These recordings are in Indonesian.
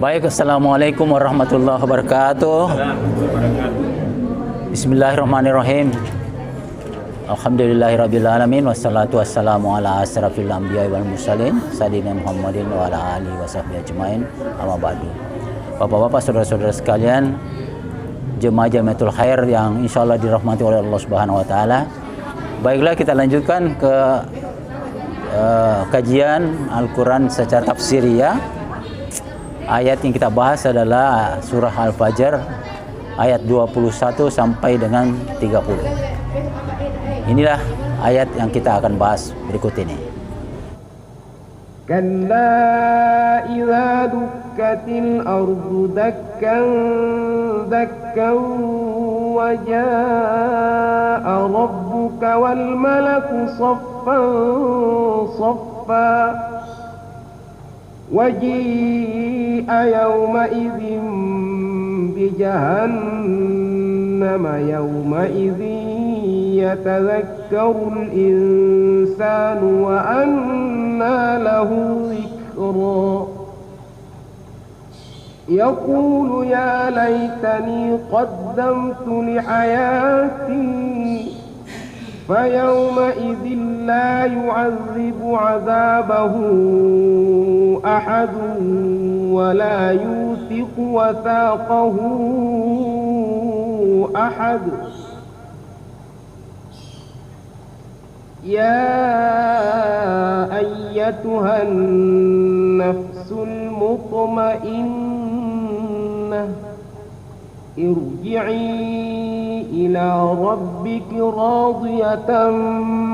Baik, Assalamualaikum warahmatullahi wabarakatuh. Bismillahirrahmanirrahim. Alhamdulillahirabbil alamin wassalatu wassalamu ala asrafil anbiya'i wal mursalin sayyidina Muhammadin wa ala alihi washabbihi ajmain. Amma ba'du. Bapak-bapak, saudara-saudara sekalian, jemaah Jamiatul Khair yang insyaallah dirahmati oleh Allah Subhanahu wa taala. Baiklah, kita lanjutkan ke kajian Al-Qur'an secara tafsiriyah. Ayat yang kita bahas adalah surah Al-Fajr ayat 21 sampai dengan 30. Inilah ayat yang kita akan bahas berikut ini. Kalla idza dukkatil ardu dakkan dakkan wa jaa rabbuka wal malaku saffan saffa وجيء يومئذ بجهنم يومئذ يتذكر الإنسان وأنى له ذكرى يقول يا ليتني قدمت لحياتي فيومئذ لا يعذب عذابه أحد ولا يوثق وثاقه أحد يا أيتها النفس المطمئنة ارجعي إلى ربك راضية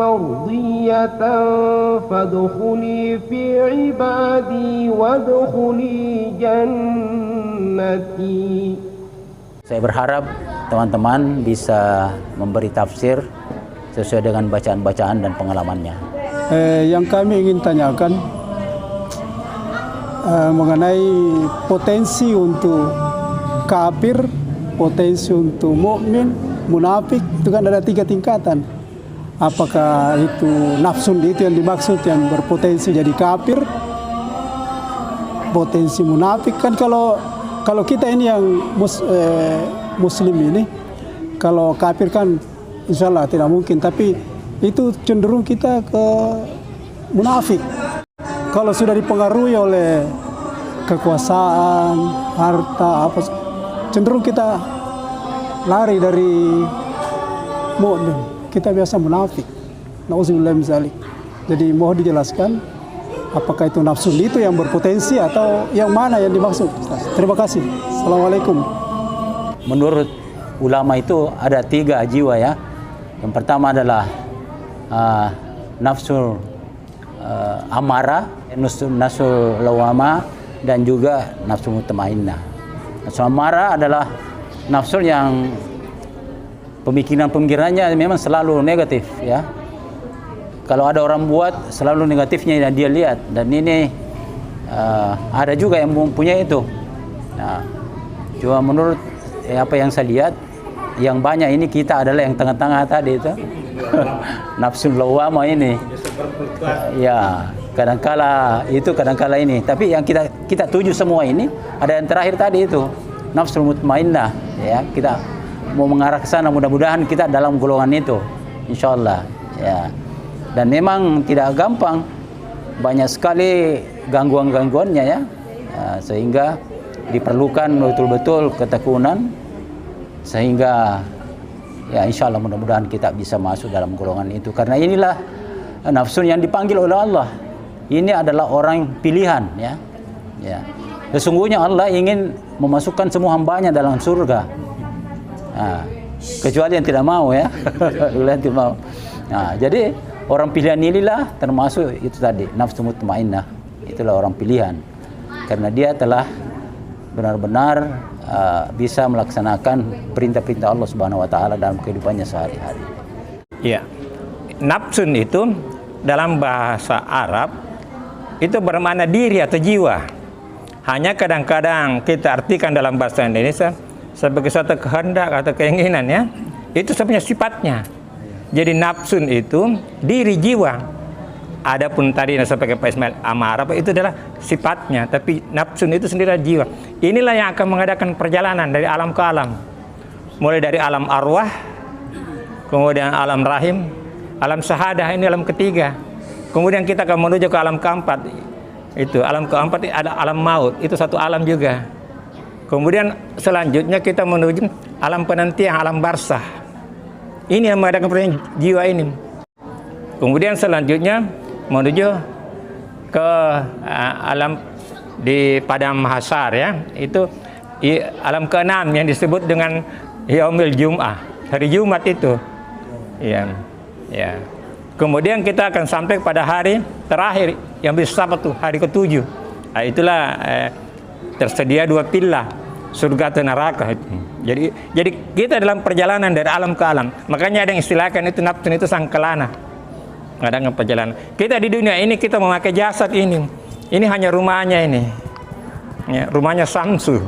مرضية فادخلي في عبادي وادخلي جنتي. Saya berharap teman-teman bisa memberi tafsir sesuai dengan bacaan-bacaan dan pengalamannya. Yang kami ingin tanyakan mengenai potensi untuk kafir, potensi untuk mukmin, munafik, itu kan ada 3 tingkatan. Apakah itu nafsun itu yang dimaksud yang berpotensi jadi kafir, potensi munafik? Kan kalau kita ini yang muslim ini, kalau kafir kan insya Allah tidak mungkin, tapi itu cenderung kita ke munafik. Kalau sudah dipengaruhi oleh kekuasaan, harta, apa, cenderung kita lari dari mukmin, kita biasa munafik. Nauzubillah min dzalik. Jadi mohon dijelaskan apakah itu nafsu itu yang berpotensi atau yang mana yang dimaksud. Terima kasih. Assalamualaikum. Menurut ulama itu ada 3 jiwa ya. Yang pertama adalah nafsul amarah, nafsul lawama, dan juga nafsu mutmainnah. Nafsu amarah adalah nafsu yang pemikirannya memang selalu negatif ya. Kalau ada orang buat, selalu negatifnya yang dia lihat, dan ini ada juga yang mempunyai itu. Nah, cuma menurut apa yang saya lihat, yang banyak ini kita adalah yang tengah-tengah tadi itu. Nafsu lawama ini. Ya, kadangkala itu, kadangkala ini. Tapi yang kita tuju semua ini, ada yang terakhir tadi itu, nafsu mutmainnah ya. Kita mau mengarah ke sana, mudah-mudahan kita dalam golongan itu insyaallah ya. Dan memang tidak gampang, banyak sekali gangguan-gangguannya ya, sehingga diperlukan betul-betul ketekunan, sehingga ya insyaallah mudah-mudahan kita bisa masuk dalam golongan itu. Karena inilah nafsu yang dipanggil oleh Allah. Ini adalah orang pilihan ya. Ya. Sesungguhnya Allah ingin memasukkan semua hambanya dalam surga. Nah, kecuali yang tidak mau ya. Yang tidak mau. Nah, jadi orang pilihan inilah termasuk itu tadi, nafsu mutmainnah. Itulah orang pilihan. Karena dia telah benar-benar bisa melaksanakan perintah-perintah Allah Subhanahu wa taala dalam kehidupannya sehari-hari. Iya. Nafsun itu dalam bahasa Arab itu bermakna diri atau jiwa. Hanya kadang-kadang kita artikan dalam bahasa Indonesia sebagai suatu kehendak atau keinginan ya. Itu sebenarnya sifatnya. Jadi nafsun itu diri jiwa. Adapun tadi yang sebagai Pak Ismail amarah itu adalah sifatnya, tapi nafsu itu sendiri adalah jiwa. Inilah yang akan mengadakan perjalanan dari alam ke alam. Mulai dari alam arwah, kemudian alam rahim, alam syahadah, ini alam ketiga. Kemudian kita akan menuju ke alam keempat. Itu alam keempat ada alam maut, itu satu alam juga. Kemudian selanjutnya kita menuju alam penantian, alam barzah. Ini yang mengadakan perjalanan jiwa ini. Kemudian selanjutnya menuju ke alam di padang mahsyar, ya, itu alam keenam yang disebut dengan Yaumil Jum'ah, hari Jumat itu, ya, ya. Kemudian kita akan sampai pada hari terakhir yang bisa Sabtu, hari ke-7. Nah, itulah tersedia dua pilah, surga atau neraka itu. Jadi kita dalam perjalanan dari alam ke alam. Makanya ada yang istilahkan itu nafsu itu sangkelana. Ada perjalanan. Kita di dunia ini kita memakai jasad ini. Ini hanya rumahnya ini. Ya, rumahnya Samsu.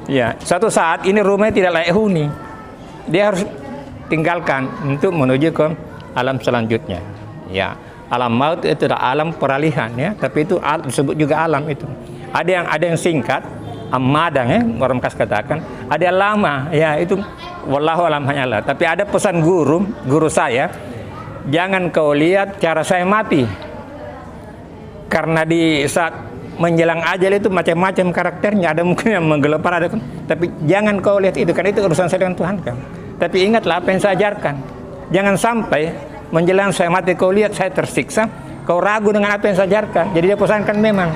Ya, suatu saat ini rumahnya tidak layak huni. Dia harus tinggalkan untuk menuju ke alam selanjutnya. Ya, alam maut itu adalah alam peralihan, ya, tapi itu disebut juga alam itu. Ada yang singkat, amadang, ya, orang khas katakan. Ada yang lama, ya, itu wallahu alam hanyalah. Tapi ada pesan guru saya, jangan kau lihat cara saya mati, karena di saat menjelang ajal itu macam-macam karakternya, ada mungkin yang menggelepar, ada, tapi jangan kau lihat itu, karena itu urusan saya dengan Tuhan kan. Tapi ingatlah apa yang saya ajarkan, jangan sampai menjelang saya mati kau lihat saya tersiksa, kau ragu dengan apa yang saya ajarkan. Jadi dia pesankan memang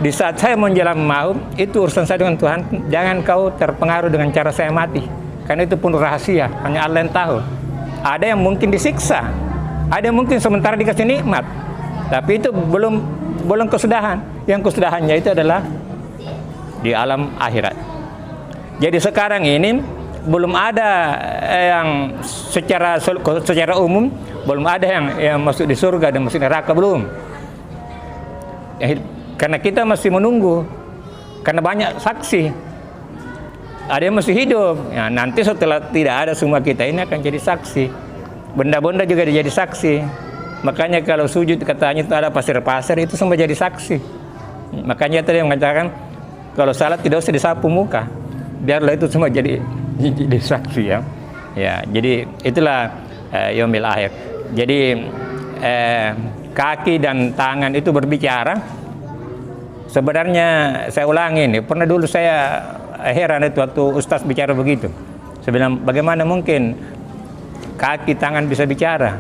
di saat saya menjelang maut itu urusan saya dengan Tuhan, jangan kau terpengaruh dengan cara saya mati, karena itu pun rahasia, hanya Allah yang tahu. Ada yang mungkin disiksa, ada yang mungkin sementara dikasih nikmat, tapi itu belum kesudahan. Yang kesudahannya itu adalah di alam akhirat. Jadi sekarang ini belum ada yang secara umum, belum ada yang masuk di surga dan masuk neraka, belum. Karena kita masih menunggu, karena banyak saksi. Ada yang masih hidup, ya, nanti setelah tidak ada semua kita ini akan jadi saksi. Benda-benda juga jadi saksi. Makanya kalau sujud katanya itu ada pasir-pasir, itu semua jadi saksi. Makanya tadi yang mengatakan kalau salat tidak usah disapu muka, biarlah itu semua jadi saksi, ya. Ya, jadi itulah yaumil akhir. Jadi kaki dan tangan itu berbicara. Sebenarnya saya ulangi ini, pernah dulu saya heran itu waktu Ustaz bicara begitu. Saya bilang bagaimana mungkin kaki tangan bisa bicara?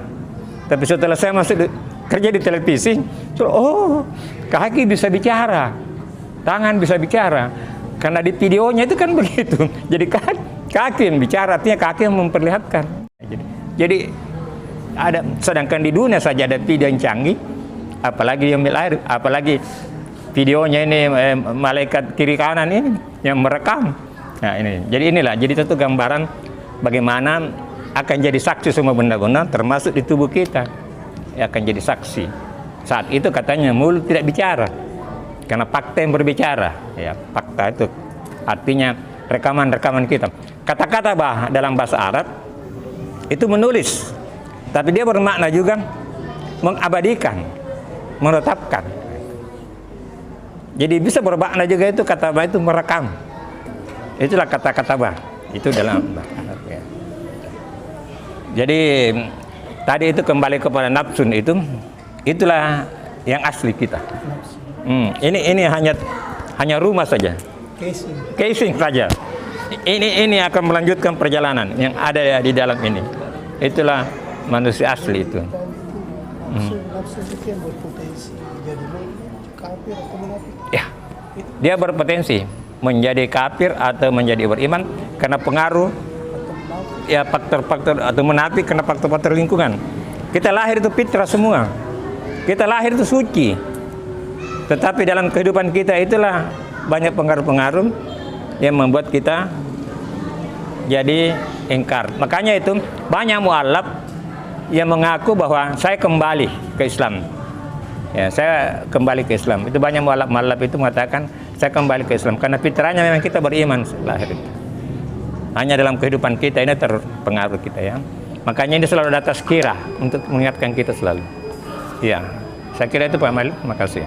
Tapi setelah saya masuk kerja di televisi, oh kaki bisa bicara, tangan bisa bicara. Karena di videonya itu kan begitu. Jadi kaki yang bicara, artinya kaki yang memperlihatkan. Jadi ada, sedangkan di dunia saja ada video yang canggih, apalagi yang air, apalagi videonya ini malaikat kiri kanan ini yang merekam. Nah ini, jadi inilah, jadi itu gambaran bagaimana akan jadi saksi semua benda-benda termasuk di tubuh kita, ya, akan jadi saksi. Saat itu katanya mulut tidak bicara, karena fakta yang berbicara, ya, fakta itu artinya rekaman-rekaman kita. Kata-kata dalam bahasa Arab itu menulis, tapi dia bermakna juga mengabadikan, menetapkan. Jadi bisa bermakna juga itu kata bah itu merekam. Itulah kata-kata bah. Itu dalam bahasa Arab, ya. Jadi tadi itu kembali kepada nafsun itu, itulah yang asli kita. Ini hanya rumah saja. Casing saja. Ini akan melanjutkan perjalanan yang ada di dalam ini. Itulah manusia asli itu. Ya, dia berpotensi menjadi kafir atau menjadi beriman karena pengaruh, ya, faktor-faktor, atau munafik karena faktor-faktor lingkungan. Kita lahir itu fitrah semua, kita lahir itu suci, tetapi dalam kehidupan kita itulah banyak pengaruh-pengaruh yang membuat kita jadi ingkar. Makanya itu banyak mu'alaf yang mengaku bahwa saya kembali ke Islam. Ya, saya kembali ke Islam. Itu banyak mu'alaf itu mengatakan saya kembali ke Islam karena fitrahnya memang kita beriman lahir itu. Hanya dalam kehidupan kita ini terpengaruh kita, ya. Makanya ini selalu ada tazkirah untuk mengingatkan kita selalu. Ya. Saya kira itu Pak Malik. Terima kasih.